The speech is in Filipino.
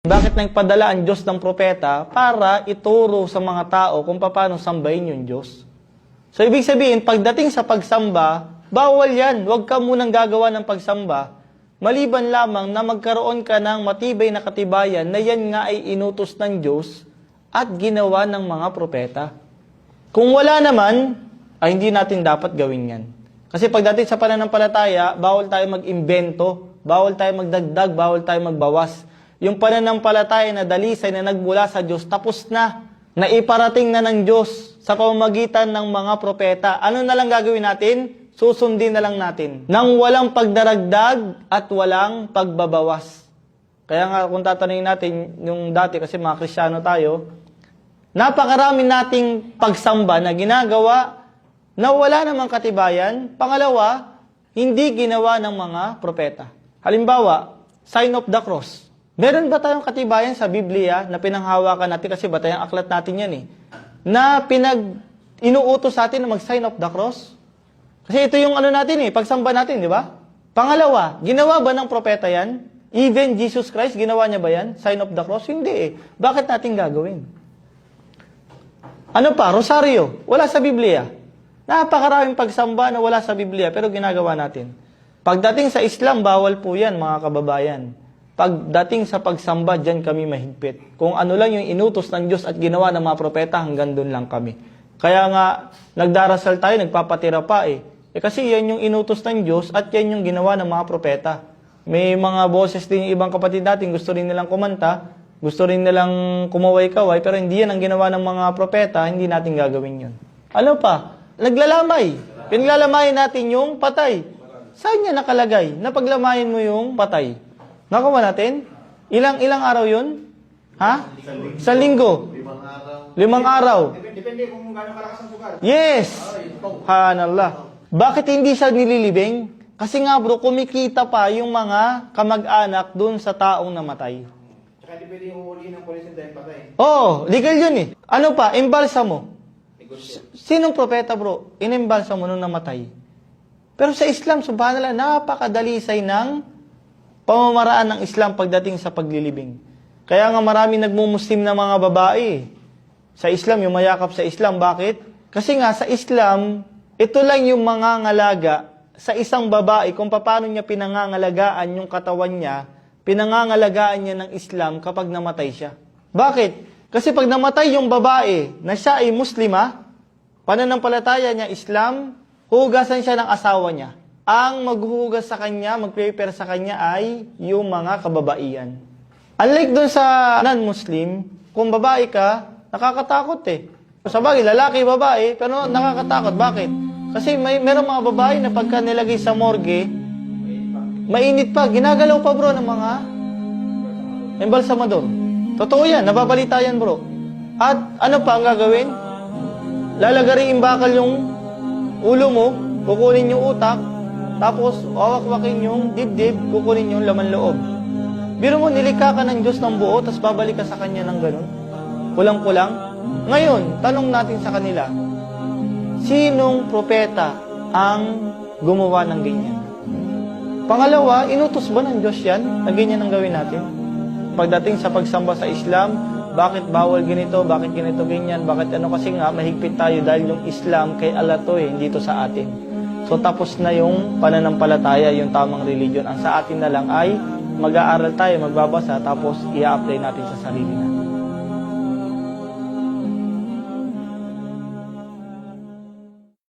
Bakit nagpadala ang Diyos ng propeta? Para ituro sa mga tao kung paano sambahin yung Diyos. So, ibig sabihin, pagdating sa pagsamba, bawal yan. Huwag ka munang gagawa ng pagsamba. Maliban lamang na magkaroon ka ng matibay na katibayan na yan nga ay inutos ng Diyos at ginawa ng mga propeta. Kung wala naman, ay hindi natin dapat gawin yan. Kasi pagdating sa pananampalataya, bawal tayo mag-imbento, bawal tayo magdagdag, bawal tayo magbawas. Yung pananampalataya na dalisay na nagmula sa Diyos, tapos na, naiparating na ng Diyos sa pamamagitan ng mga propeta. Ano na lang gagawin natin? Susundin na lang natin. Nang walang pagdaragdag at walang pagbabawas. Kaya nga kung tatanungin natin yung dati, kasi mga Kristiyano tayo, napakarami nating pagsamba na ginagawa na wala namang katibayan. Pangalawa, hindi ginawa ng mga propeta. Halimbawa, sign of the cross. Meron ba tayong katibayan sa Biblia na pinanghawakan natin, kasi batayang aklat natin yan na inuutos sa atin na mag-sign of the cross? Kasi ito yung natin pagsamba natin, di ba? Pangalawa, ginawa ba ng propeta yan? Even Jesus Christ, ginawa niya ba yan? Sign of the cross? Hindi Bakit natin gagawin? Ano pa? Rosaryo. Wala sa Biblia. Napakaraming pagsamba na wala sa Biblia, pero ginagawa natin. Pagdating sa Islam, bawal po yan, mga kababayan. Pagdating sa pagsamba, dyan kami mahigpit. Kung ano lang yung inutos ng Diyos at ginawa ng mga propeta, hanggang doon lang kami. Kaya nga, nagdarasal tayo, nagpapatira pa kasi yan yung inutos ng Diyos at yan yung ginawa ng mga propeta. May mga boses din yung ibang kapatid natin, gusto rin nilang kumanta, gusto rin nilang kumaway-kaway, pero hindi yan ang ginawa ng mga propeta, hindi natin gagawin yun. Ano pa? Naglalamay. Pinaglalamayin natin yung patay. Saan niya nakalagay? Napaglamayin mo yung patay. Nakawa natin? Ilang araw yun? Ha? Isang linggo. 5 araw. Depende kung gaano kalakas ang sugat. Yes! Hanallah. Bakit hindi siya nililibing? Kasi nga bro, kumikita pa yung mga kamag-anak dun sa taong namatay. Tsaka hindi pwede yung uhulihin ng police dahil patay. Oo, legal yun Ano pa? Imbalsa mo. Sinong propeta bro? Inimbalsa mo nung namatay. Pero sa Islam, subhanallah, napakadalisay ng pamamaraan ng Islam pagdating sa paglilibing. Kaya nga marami nagmumuslim na mga babae. Sa Islam, yung mayakap sa Islam. Bakit? Kasi nga sa Islam, ito lang yung mangangalaga sa isang babae kung paano niya pinangangalagaan yung katawan niya, pinangangalagaan niya ng Islam kapag namatay siya. Bakit? Kasi pag namatay yung babae na siya ay Muslima, pananampalataya niya Islam, hugasan siya ng asawa niya. Ang maghuhugas sa kanya, mag-prepare sa kanya ay yung mga kababaihan. Unlike dun sa non-Muslim, kung babae ka, nakakatakot Sa bagay, lalaki, babae, pero nakakatakot. Bakit? Kasi meron mga babae na pagka nilagay sa morgue, mainit pa. Ginagalaw pa bro ng mga embalsamador. Totoo yan, nababalita yan bro. At ano pa ang gagawin? Lalagariin bakal yung ulo mo, kukunin yung utak, tapos wawak-wakin yung dibdib, kukunin yung laman loob. Biro mo, nilikha ka ng Diyos ng buo, tapos babalik ka sa Kanya ng ganun. Kulang-kulang. Ngayon, tanong natin sa kanila, sinong propeta ang gumawa ng ganyan? Pangalawa, inutos ba ng Diyos yan na ganyan ang gawin natin? Pagdating sa pagsamba sa Islam, bakit bawal ganito, bakit ganito ganyan, bakit kasi nga mahigpit tayo dahil yung Islam kay Allah to hindi to sa atin. So tapos na yung pananampalataya, yung tamang religion. Ang sa atin na lang ay mag-aaral tayo, magbabasa, tapos i-apply natin sa sarili natin.